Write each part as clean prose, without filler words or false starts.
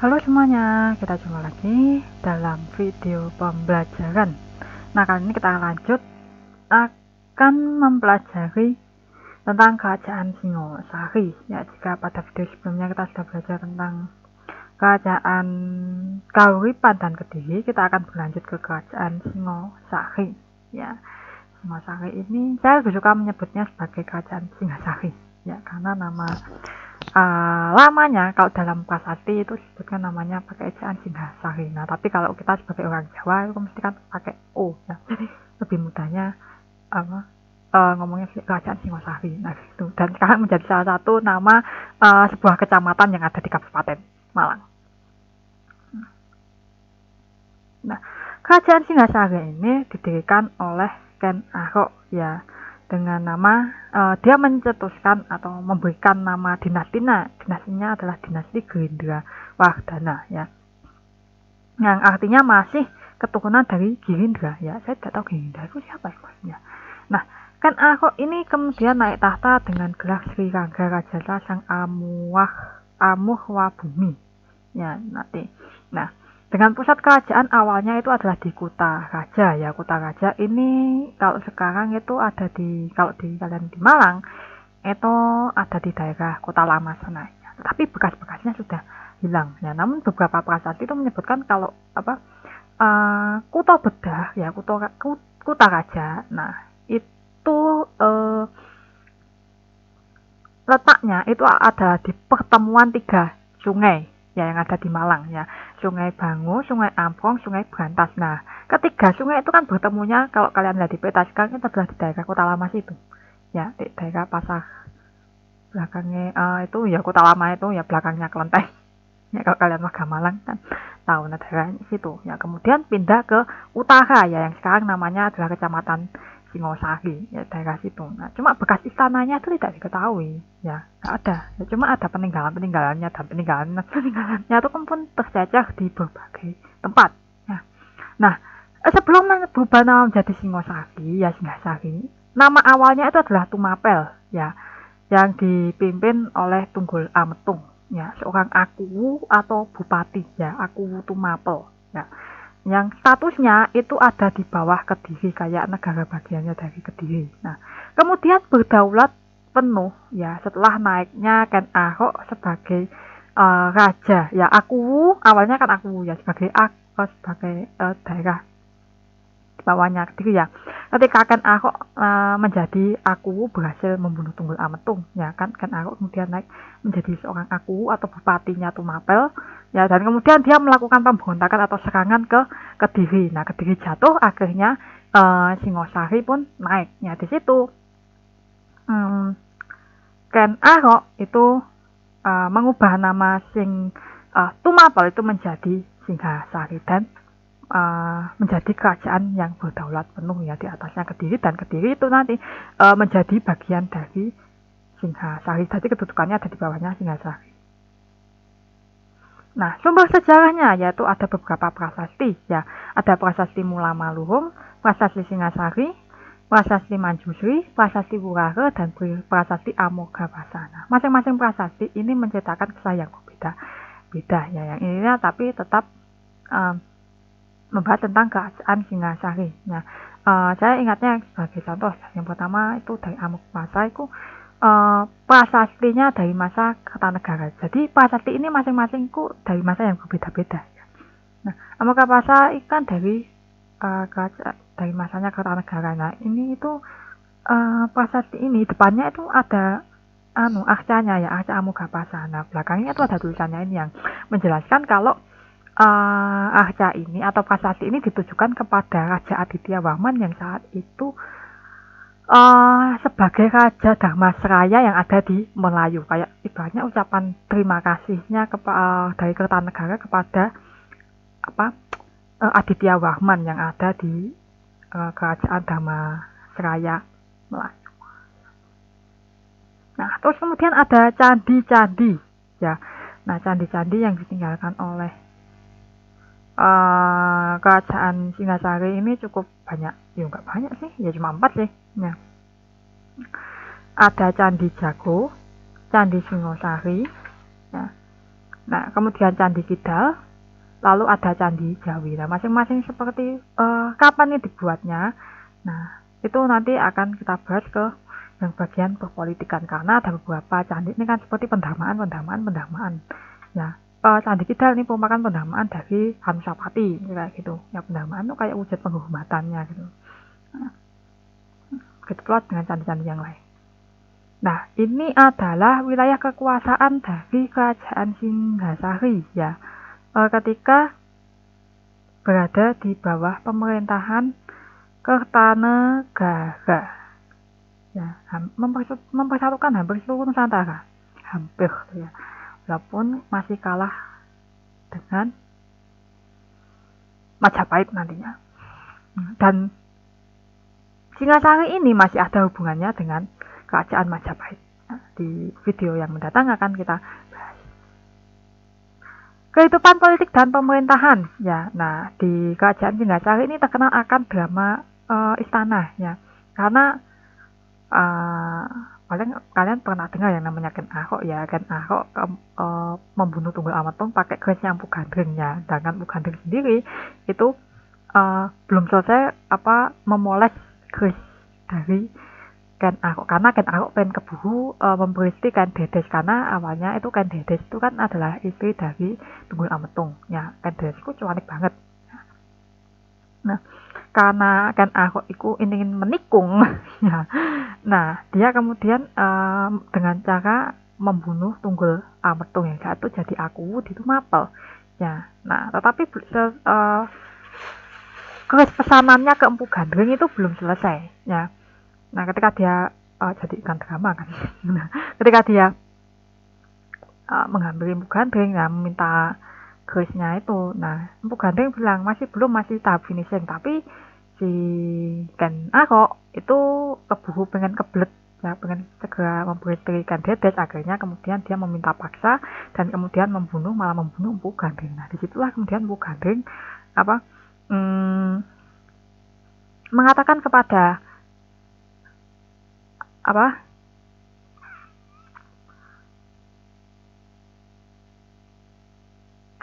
Halo semuanya, kita jumpa lagi dalam video pembelajaran. Nah, kali ini kita lanjut akan mempelajari tentang kerajaan Singosari. Ya, jika pada video sebelumnya kita sudah belajar tentang kerajaan Kahuripan dan Kediri, kita akan berlanjut ke kerajaan Singosari. Ya, Singosari ini saya lebih suka menyebutnya sebagai kerajaan Singasari. Ya, karena nama lamanya kalau dalam prasasti itu disebutkan namanya pakai ejaan Singasari. Nah, tapi kalau kita sebagai orang Jawa itu mesti kan pakai O ya. Jadi lebih mudahnya ngomongnya kerajaan Singosari. Nah, gitu. Dan sekarang menjadi salah satu nama sebuah kecamatan yang ada di Kabupaten Malang. Nah, kerajaan Singasari ini didirikan oleh Ken Arok ya, dengan nama dia mencetuskan atau memberikan nama dinastinya adalah dinasti Girindra Wardana ya, yang artinya masih keturunan dari Girindra ya. Saya tidak tahu Girindra itu siapa maksudnya. Nah, Ken Arok ini kemudian naik tahta dengan gelar Sri Rangga Rajasa Sang Amurwabumi ya nanti. Nah, dengan pusat kerajaan awalnya itu adalah di Kuta Raja ya. Kuta Raja ini kalau sekarang itu ada kalau di kalian di Malang itu ada di daerah Kota Lama sana ya. Tapi bekas-bekasnya sudah hilang ya. Namun beberapa prasasti itu menyebutkan kalau Kuta Bedah ya, Kuta Raja. Nah, itu letaknya itu ada di pertemuan 3 sungai ya yang ada di Malang ya. Sungai Bangu, Sungai Amprong, Sungai Brantas. Nah, ketiga sungai itu kan bertemunya kalau kalian lihat di peta sekarang itu adalah di daerah Kota Lama situ. Ya, di daerah pasar belakangnya itu ya Kota Lama itu ya, belakangnya Kelenteng. Ya, kalau kalian warga Malang kan tahu daerah situ. Ya, kemudian pindah ke utara ya, yang sekarang namanya adalah Kecamatan Singosari ya, daerah situ. Nah, cuma bekas istananya itu tidak diketahui ya, nggak ada ya, cuma ada peninggalannya, dan peninggalannya itu pun tercecer di berbagai tempat ya. Nah, sebelum berubah nama menjadi Singosari ya, Singasari, nama awalnya itu adalah Tumapel ya, yang dipimpin oleh Tunggul Ametung ya, seorang akuwu atau bupati ya, akuwu Tumapel ya, yang statusnya itu ada di bawah Kediri, kayak negara bagiannya dari Kediri. Nah, kemudian berdaulat penuh ya setelah naiknya Ken Arok sebagai raja ya. Akuwu awalnya kan Akuwu ya, sebagai daerah di bawahnya Kediri ya. Ketika Ken Arok menjadi Akuwu, berhasil membunuh Tunggul Ametung ya kan, Ken Arok kemudian naik menjadi seorang Akuwu atau bupatinya Tumapel ya, dan kemudian dia melakukan pemberontakan atau serangan ke Kediri. Nah, Kediri jatuh, akhirnya Singosari pun naik ya. Di situ Ken Arok itu mengubah nama Tumapel itu menjadi Singasari, dan menjadi kerajaan yang berdaulat penuh ya, di atasnya Kediri, dan Kediri itu nanti menjadi bagian dari Singasari. Jadi kedudukannya ada di bawahnya Singasari. Nah, sumber sejarahnya yaitu ada beberapa prasasti ya. Ada prasasti Mula Maluhung, prasasti Singasari, prasasti Manjusri, prasasti Wurare, dan prasasti Amogawasana. Masing-masing prasasti ini menceritakan kisah yang berbeda-beda ya. Yang ini tapi tetap membahas tentang kerajaan Singasari. Nah, saya ingatnya sebagai contoh, yang pertama itu dari Amogawasa itu prasastinya dari masa Kertanegara. Jadi prasasti ini masing-masing dari masa yang berbeda-beda. Nah, Amogawasa kan dari masanya Kertanegara. Nah, ini itu prasasti ini depannya itu ada aksanya ya, aksa Amogawasa. Nah, belakangnya itu ada tulisannya ini yang menjelaskan kalau aksa ini atau prasasti ini ditujukan kepada Raja Aditya Warman yang saat itu sebagai Raja Dharmasraya yang ada di Melayu, kayak ibaratnya ucapan terima kasihnya dari Kertanegara kepada Aditya Warman yang ada di Kerajaan Dharmasraya Melayu. Nah, terus kemudian ada candi-candi ya. Nah, candi-candi yang ditinggalkan oleh kerajaan Singasari ini cukup banyak ya, nggak banyak sih ya, cuma 4 sih ya. Ada Candi Jago, Candi Singosari ya, Nah, kemudian Candi Kidal, lalu ada Candi Jawi. Nah, masing-masing seperti kapan ini dibuatnya. Nah, itu nanti akan kita bahas ke yang bagian perpolitikan, karena ada beberapa candi ini kan seperti pendamaan. Ya, Candi Kidal ini merupakan pendamaan dari Anusapati kayak gitu. Ya, pendamaan itu kayak wujud penghormatannya gitu. Nah, gitu pula dengan candi-candi yang lain. Nah, ini adalah wilayah kekuasaan dari Kerajaan Singgasari ya. Ketika berada di bawah pemerintahan Kertanegara. Ya, mempersatukan hampir seluruh Nusantara. Hampir ya. Walaupun masih kalah dengan Majapahit nantinya. Dan Singasari ini masih ada hubungannya dengan Kerajaan Majapahit. Nah, di video yang mendatang akan kita bahas. Kehidupan politik dan pemerintahan ya. Nah, di Kerajaan Singasari ini terkenal akan drama istana ya. Karena paling kalian pernah dengar yang namanya Ken Arok ya. Ken Arok membunuh Tunggul Ametung pakai kerisnya Empu Gandring ya. Sedangkan Empu Gandring sendiri itu belum selesai memoles keris dari Ken Arok, karena Ken Arok pengen keburu memberisti Ken Dedes, karena awalnya itu Ken Dedes itu kan adalah istri dari Tunggul Ametung ya. Ken Dedes itu cuanik banget. Nah, karena Ken Arok itu ingin menikung ya. Nah, dia kemudian dengan cara membunuh Tunggul Ametung yang saat itu jadi aku di mapel ya. Nah, tetapi keris pesanannya ke Empu Gandring itu belum selesai ya. Nah, ketika dia jadi ikan drama kan. Nah, ketika dia menghampiri Empu Gandring ya, meminta kerisnya itu. Nah, Empu Gandring bilang masih tahap finishing, tapi si Ken Arok itu keburu pengen kebelet ya, pengen segera memberi Ken Dedes. Akhirnya kemudian dia meminta paksa dan kemudian malah membunuh Empu Gandring. Nah, disitulah kemudian Empu Gandring mengatakan kepada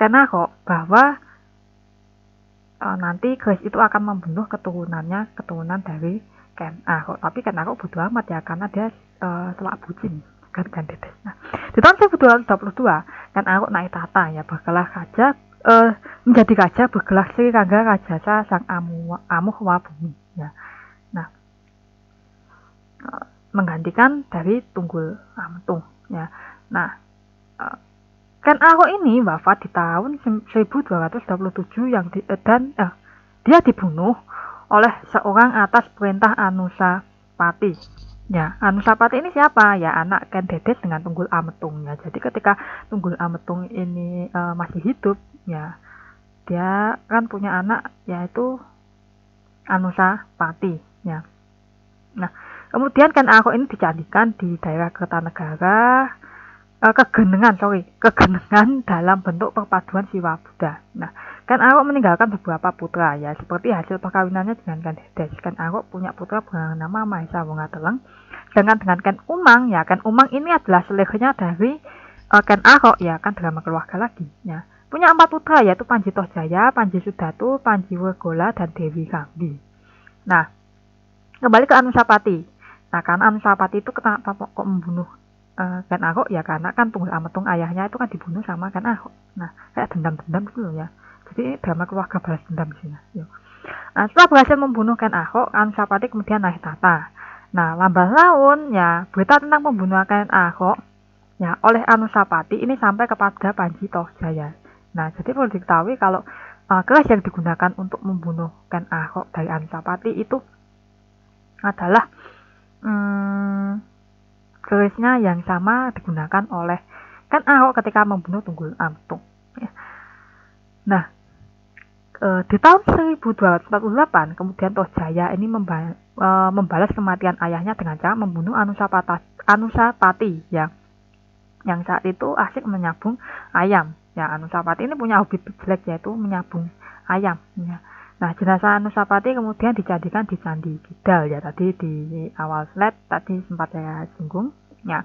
Ken Arok bahwa nanti keris itu akan membunuh keturunan dari Ken Arok. Tapi Ken Arok bodo amat ya, karena dia telak bucin kan Dedes. Nah, di tahun 1222 Ken Arok naik tahta ya, bergelar raja, menjadi raja bergelar Sri Rangga Rajasa Sang Amuhwabumi ya. Nah, menggantikan dari Tunggul Ametung ya. Nah, Ken Arok ini wafat di tahun 1227 dan dia dibunuh oleh seorang atas perintah Anusapati. Ya, Anusapati ini siapa? Ya, anak Ken Dedes dengan Tunggul Ametung ya. Jadi ketika Tunggul Ametung ini masih hidup ya, dia kan punya anak yaitu Anusapati ya. Nah, kemudian Ken Arok ini dicandikan di daerah Kertanegara, kegenengan dalam bentuk perpaduan Siwa Buddha. Nah, Ken Arok meninggalkan beberapa putra ya, seperti hasil perkawinannya dengan Ken Dedes. Ken Arok punya putra bernama Mahesa Wongateleng. Sedangkan dengan Ken Umang ya, Ken Umang ini adalah selehnya dari Ken Arok ya, kan drama keluarga lagi ya. Punya 4 putra yaitu Panji Tohjaya, Panji Sudatu, Panji Wergola, dan Dewi Kambi. Nah, kembali ke Anusapati. Nah, karena Anusapati itu kenapa kok membunuh Ken Arok ya, karena kan Tunggul Ametung ayahnya itu kan dibunuh sama Ken Arok. Nah, kayak dendam-dendam gitu ya. Jadi drama keluarga balas dendam di sini. Nah, setelah berhasil membunuh Ken Arok, Anusapati kemudian naik tahta. Nah, lambat laun ya, berita tentang pembunuhan Ken Arok ya oleh Anusapati ini sampai kepada Panji Tohjaya. Nah, jadi perlu diketahui kalau keris yang digunakan untuk membunuh Ken Arok dari Anusapati itu adalah kerisnya yang sama digunakan oleh Ken Arok ketika membunuh Tunggul Ametung ya. Nah, di tahun 1248 kemudian Tohjaya ini membalas kematian ayahnya dengan cara membunuh Anusapati ya, yang saat itu asik menyabung ayam ya. Anusapati ini punya hobi jelek yaitu menyabung ayam ya. Nah, jenazah Anusapati kemudian dijadikan di Candi Kidal ya, tadi di awal slide tadi sempat saya singgung ya.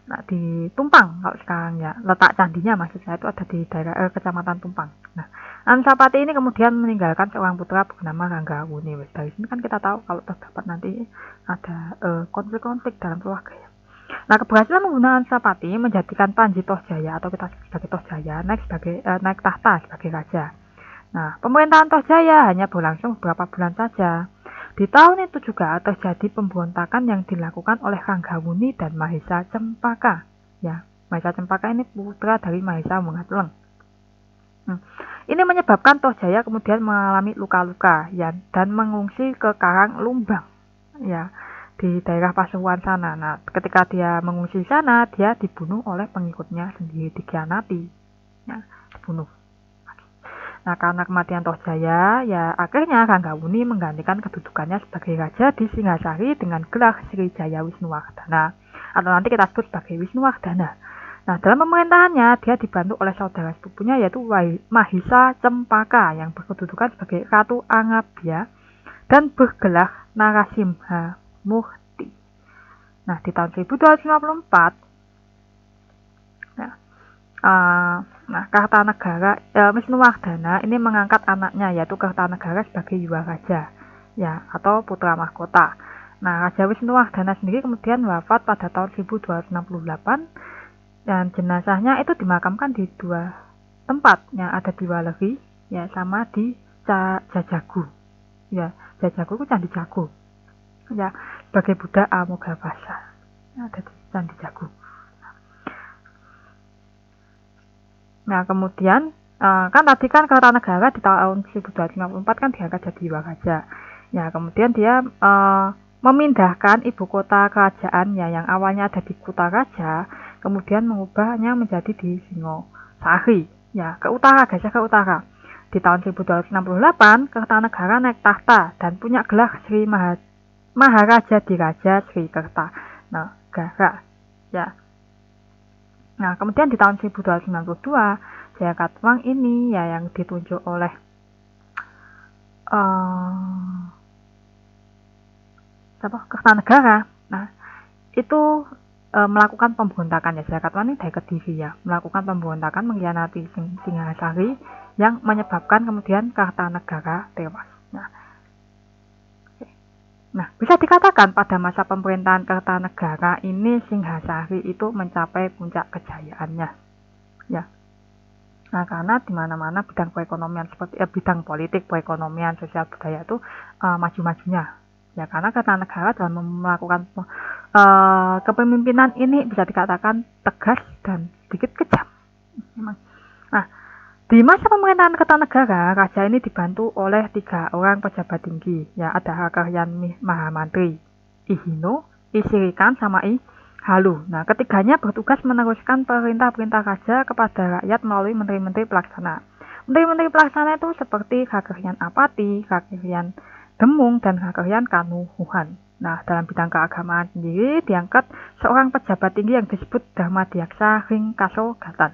Nah, di Tumpang kalau sekarang ya, letak candinya maksud saya itu ada di daerah Kecamatan Tumpang. Nah, Anusapati ini kemudian meninggalkan seorang putra bernama Ranggawuni. Dari sini kan kita tahu kalau terdapat nanti ada konflik-konflik dalam keluarga ya. Nah, keberhasilan menggunakan Anusapati menjadikan Panji Tohjaya atau kita sebut sebagai Tohjaya naik tahta sebagai raja. Nah, pemerintahan Tohjaya hanya berlangsung beberapa bulan saja. Di tahun itu juga terjadi pemberontakan yang dilakukan oleh Ranggawuni dan Mahesa Cempaka. Ya, Mahesa Cempaka ini putra dari Mahesa Wenghatleng. Ini menyebabkan Tohjaya kemudian mengalami luka-luka ya, dan mengungsi ke Karang Lumbang ya, di daerah Pasuruan sana. Nah, ketika dia mengungsi sana, dia dibunuh oleh pengikutnya sendiri, dikhianati. Ya, dibunuh. Nah, karena kematian Tohjaya, ya akhirnya Ranggawuni menggantikan kedudukannya sebagai raja di Singasari dengan gelar Srijaya Wisnuwardana atau nanti kita sebut sebagai Wisnuwardana. Nah, dalam pemerintahannya dia dibantu oleh saudara sepupunya yaitu Mahisa Cempaka yang berkedudukan sebagai Ratu Angabya dan bergelar Narasimha Murti. Nah, di tahun 1254 Kartanegara Wisnuwardana ini mengangkat anaknya yaitu Kartanegara sebagai Yuwaraja ya atau putra mahkota. Nah, Raja Wisnuwardana sendiri kemudian wafat pada tahun 1268 dan jenazahnya itu dimakamkan di dua tempat yang ada di Waleri ya sama di Jajagu. Ya, Jajagu itu Candi Jago. Ya, sebagai Buddha Amoghapasa. Ya, ada di Candi Jago. Nah, kemudian kan tadi kan Kartanegara di tahun 1254 kan diangkat jadi Waraja. Ya, kemudian dia memindahkan ibu kota kerajaannya yang awalnya ada di Kutaraja, kemudian mengubahnya menjadi di Singosari, ya, ke utara, geser ke utara. Di tahun 1268, Kartanegara naik tahta dan punya gelar Sri Maharaja Diraja Sri Kertanegara. Ya. Nah, kemudian di tahun 1292, Jayakatwang ini ya yang ditunjuk oleh Kertanegara. Nah, itu melakukan pemberontakan ya. Jayakatwang ini dari Kediri ya, melakukan pemberontakan mengkhianati Singhasari yang menyebabkan kemudian Kartanegara tewas. Nah, bisa dikatakan pada masa pemerintahan Kertanegara ini Singhasari itu mencapai puncak kejayaannya. Ya. Nah, karena di mana-mana bidang perekonomian seperti bidang politik, perekonomian, sosial budaya itu maju-majunya. Ya, karena Kertanegara dalam melakukan kepemimpinan ini bisa dikatakan tegas dan sedikit kejam. Nah, di masa pemerintahan Kertanegara, raja ini dibantu oleh 3 orang pejabat tinggi. Ya, ada Hakaryan Mahamantri, Ihino, Isirikan, sama Halu. Nah, ketiganya bertugas meneruskan perintah-perintah raja kepada rakyat melalui menteri-menteri pelaksana. Menteri-menteri pelaksana itu seperti Hakaryan Apati, Hakaryan Demung, dan Hakaryan Kanuhuhan. Nah, dalam bidang keagamaan sendiri diangkat seorang pejabat tinggi yang disebut Dharmadiaksa Ringkasogatan.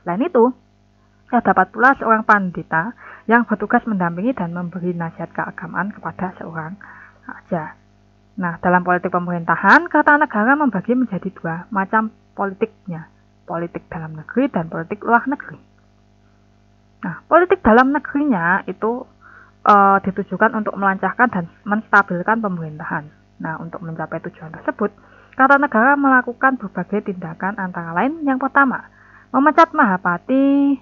Selain itu, terdapat pula seorang pandita yang bertugas mendampingi dan memberi nasihat keagamaan kepada seorang raja. Nah, dalam politik pemerintahan, Kertanegara membagi menjadi 2 macam politiknya, politik dalam negeri dan politik luar negeri. Nah, politik dalam negerinya itu ditujukan untuk melancarkan dan menstabilkan pemerintahan. Nah, untuk mencapai tujuan tersebut, Kertanegara melakukan berbagai tindakan antara lain yang pertama, memecat Mahapati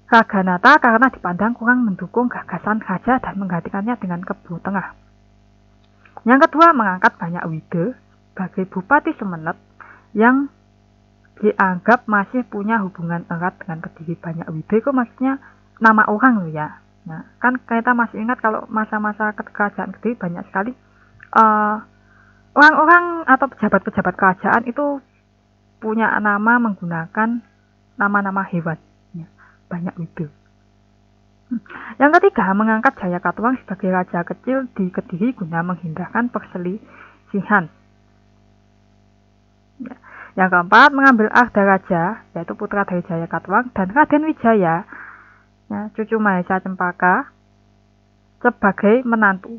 Raganata karena dipandang kurang mendukung gagasan raja dan menggantikannya dengan Kebu Tengah. Yang kedua, mengangkat Banyak Wide sebagai Bupati Sumenep yang dianggap masih punya hubungan erat dengan Kediri. Banyak Wide itu maksudnya nama orang loh ya. Nah, kan kita masih ingat kalau masa-masa kerajaan Kediri banyak sekali orang-orang atau pejabat-pejabat kerajaan itu punya nama menggunakan nama-nama hewan. Banyak Wide. Yang ketiga, mengangkat Jayakatwang sebagai raja kecil di Kediri guna menghindarkan perselisihan. Yang keempat, mengambil Arda Raja, yaitu putra dari Jayakatwang, dan Raden Wijaya, ya, cucu Mahesa Cempaka, sebagai menantu.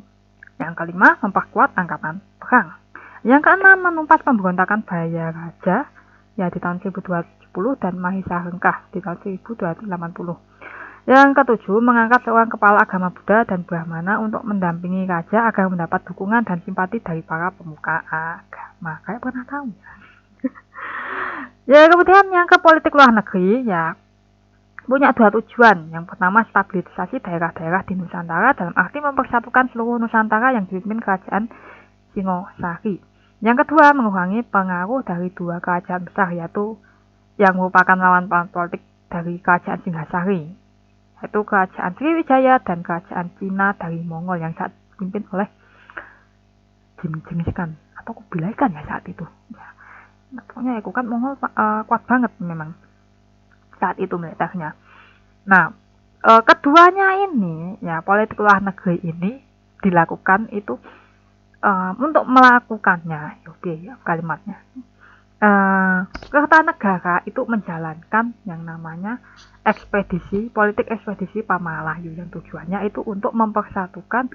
Yang kelima, memperkuat angkatan perang. Yang keenam, menumpas pemberontakan Baya Raja ya di tahun 1270 dan Mahisa Hengkah di tahun 1280. Yang ketujuh, mengangkat seorang kepala agama Buddha dan Brahmana untuk mendampingi raja agar mendapat dukungan dan simpati dari para pemuka agama. Kayak pernah tahu ya. Ya, kemudian yang ke politik luar negeri ya punya dua tujuan. Yang pertama, stabilisasi daerah-daerah di Nusantara dalam arti mempersatukan seluruh Nusantara yang dipimpin kerajaan Singosari. Yang kedua, mengurangi pengaruh dari dua kerajaan besar yaitu yang merupakan lawan politik dari kerajaan Singhasari, yaitu kerajaan Sriwijaya dan kerajaan Cina dari Mongol yang saat dipimpin oleh Genghis Khan atau Kubilai Khan ya saat itu. Ya, pokoknya itu kan Mongol kuat banget memang saat itu militernya. Nah, keduanya ini ya politik luar negeri ini dilakukan itu untuk melakukannya, oke ya kalimatnya. Kertanegara itu menjalankan yang namanya politik ekspedisi Pamalayu yang tujuannya itu untuk mempersatukan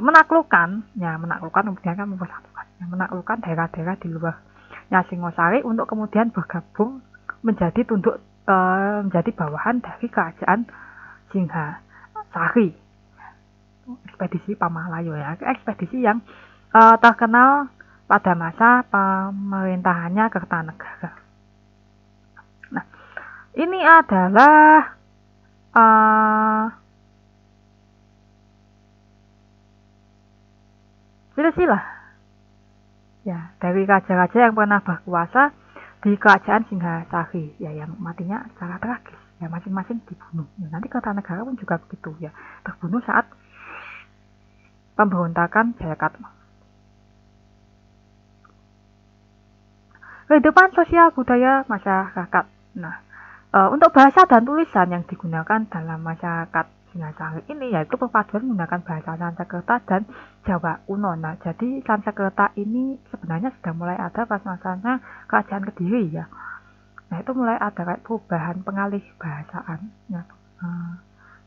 menaklukkan kemudian kan mempersatukan menaklukkan daerah-daerah di luarnya Singosari untuk kemudian bergabung menjadi bawahan dari kerajaan Singhasari. Ekspedisi Pamalayu ya, ekspedisi yang terkenal pada masa pemerintahannya Kertanegara. Nah, ini adalah silsilah ya dari raja-raja yang pernah berkuasa di kerajaan Singhasari ya yang matinya secara tragis ya masing-masing dibunuh. Ya, nanti Kertanegara pun juga begitu ya, terbunuh saat pemberontakan Jayakatma. Kehidupan sosial budaya masyarakat. Nah, untuk bahasa dan tulisan yang digunakan dalam masyarakat Singhasari ini yaitu perpaduan menggunakan bahasa Sanskerta dan Jawa kuno. Nah, jadi Sanskerta ini sebenarnya sudah mulai ada pas masanya kerajaan Kediri ya. Nah, itu mulai ada kayak perubahan pengalih bahasaan ya.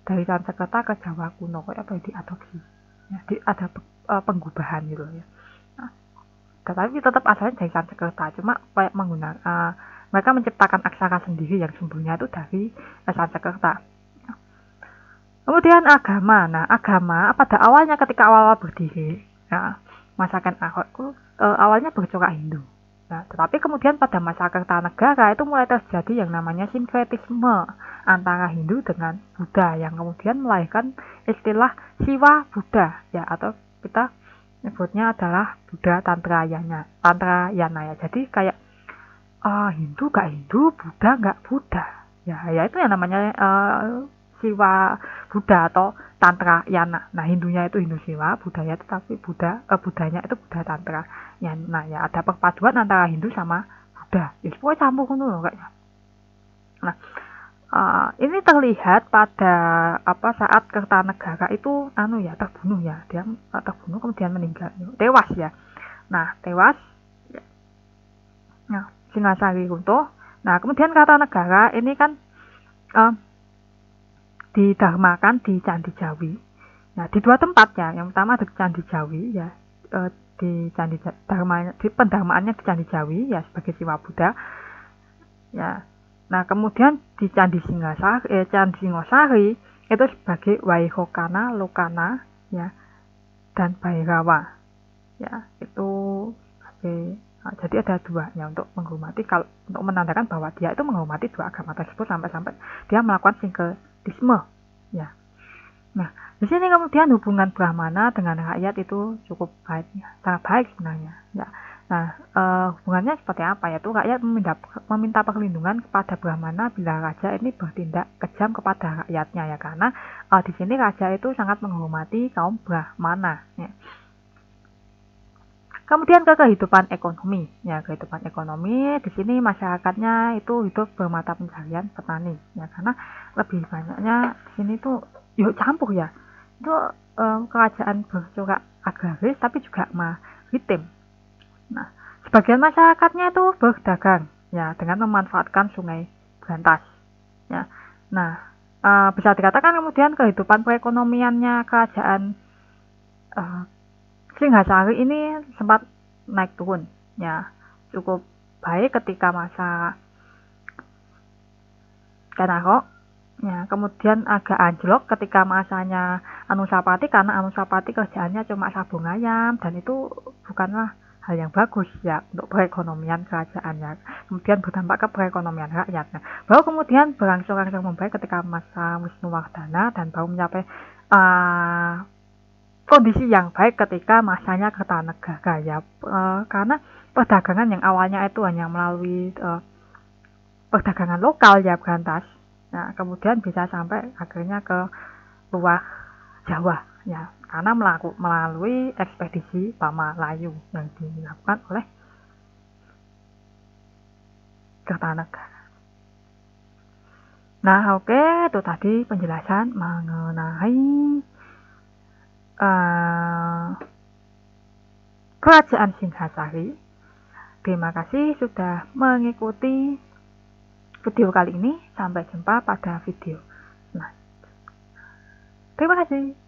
Dari Sanskerta ke Jawa kuno kayak apa diadopsi. Ya, ada penggubahan gitu ya. Nah, tetapi tetap asalnya dari Sanskerta, cuma kayak menggunakan mereka menciptakan aksara sendiri yang sumbernya itu dari Sanskerta. Kemudian agama. Nah, agama pada awalnya ketika awal berdiri, ya, masyarakat Ahok itu awalnya bercorak Hindu. Nah, tetapi kemudian pada masa Kertanegara itu mulai terjadi yang namanya sinkretisme antara Hindu dengan Buddha yang kemudian melahirkan istilah Siwa Buddha ya atau kita nyebutnya adalah Buddha Tantrayana ya. Jadi kayak Hindu gak Hindu, Buddha gak Buddha. Ya itu yang namanya Siwa Buddha atau Tantra Yana. Nah, Hindunya itu Hindu Siwa, Buddhanya itu tapi Buddhanya itu Buddha Tantra. Ya, nah ya ada perpaduan antara Hindu sama Buddha. Ya pokoknya campur ngono kayaknya. Nah, ini terlihat pada saat Kertanegara itu terbunuh ya. Dia terbunuh kemudian meninggal. Tewas ya. Nah, tewas. Nah, Singhasari runtuh. Nah, kemudian Kertanegara ini kan didharmakan di Candi Jawi. Nah, di dua tempat ya. Yang pertama di Candi Jawi ya, di pendarmaannya di Candi Jawi ya sebagai Siwa Buddha. Ya. Nah, kemudian di Candi Singosari itu sebagai Waihokana, Lokana ya dan Bhairawa. Ya, itu sebagai jadi ada dua ya untuk menghormati untuk menandakan bahwa dia itu menghormati dua agama tersebut sampai dia melakukan sinkretisme ya. Nah, di sini kemudian hubungan Brahmana dengan rakyat itu cukup baik ya, sangat baik sebenarnya ya. Nah, hubungannya seperti apa ya? Itu rakyat meminta perlindungan kepada Brahmana bila raja ini bertindak kejam kepada rakyatnya ya karena di sini raja itu sangat menghormati kaum Brahmana ya. Kemudian ke kehidupan ekonomi. Ya, kehidupan ekonomi di sini masyarakatnya itu hidup bermata pencaharian petani. Ya, karena lebih banyaknya di sini tuh yuk campur ya. Itu kerajaan bercorak agraris tapi juga maritim. Nah, sebagian masyarakatnya itu berdagang ya dengan memanfaatkan sungai Brantas. Ya. Nah, bisa dikatakan kemudian kehidupan perekonomiannya kerajaan Singhasari ini sempat naik turun ya, cukup baik ketika masa Kanako ya, kemudian agak anjlok ketika masanya Anusapati karena Anusapati kerjaannya cuma sabung ayam dan itu bukanlah hal yang bagus ya untuk perekonomian kerajaan ya. Kemudian berdampak ke perekonomian rakyat. Nah, baru kemudian berangsur-angsur membaik ketika masa Wisnuwardana dan baru mencapai kondisi yang baik ketika masanya Kertanegara ya. Karena perdagangan yang awalnya itu hanya melalui perdagangan lokal ya berantas. Nah, kemudian bisa sampai akhirnya ke luar Jawa ya, karena melalui ekspedisi Pamalayu yang dilakukan oleh Kertanegara. Nah, oke, itu tadi penjelasan mengenai Kerajaan Singhasari. Terima kasih sudah mengikuti video kali ini. Sampai jumpa pada video. Nah, terima kasih.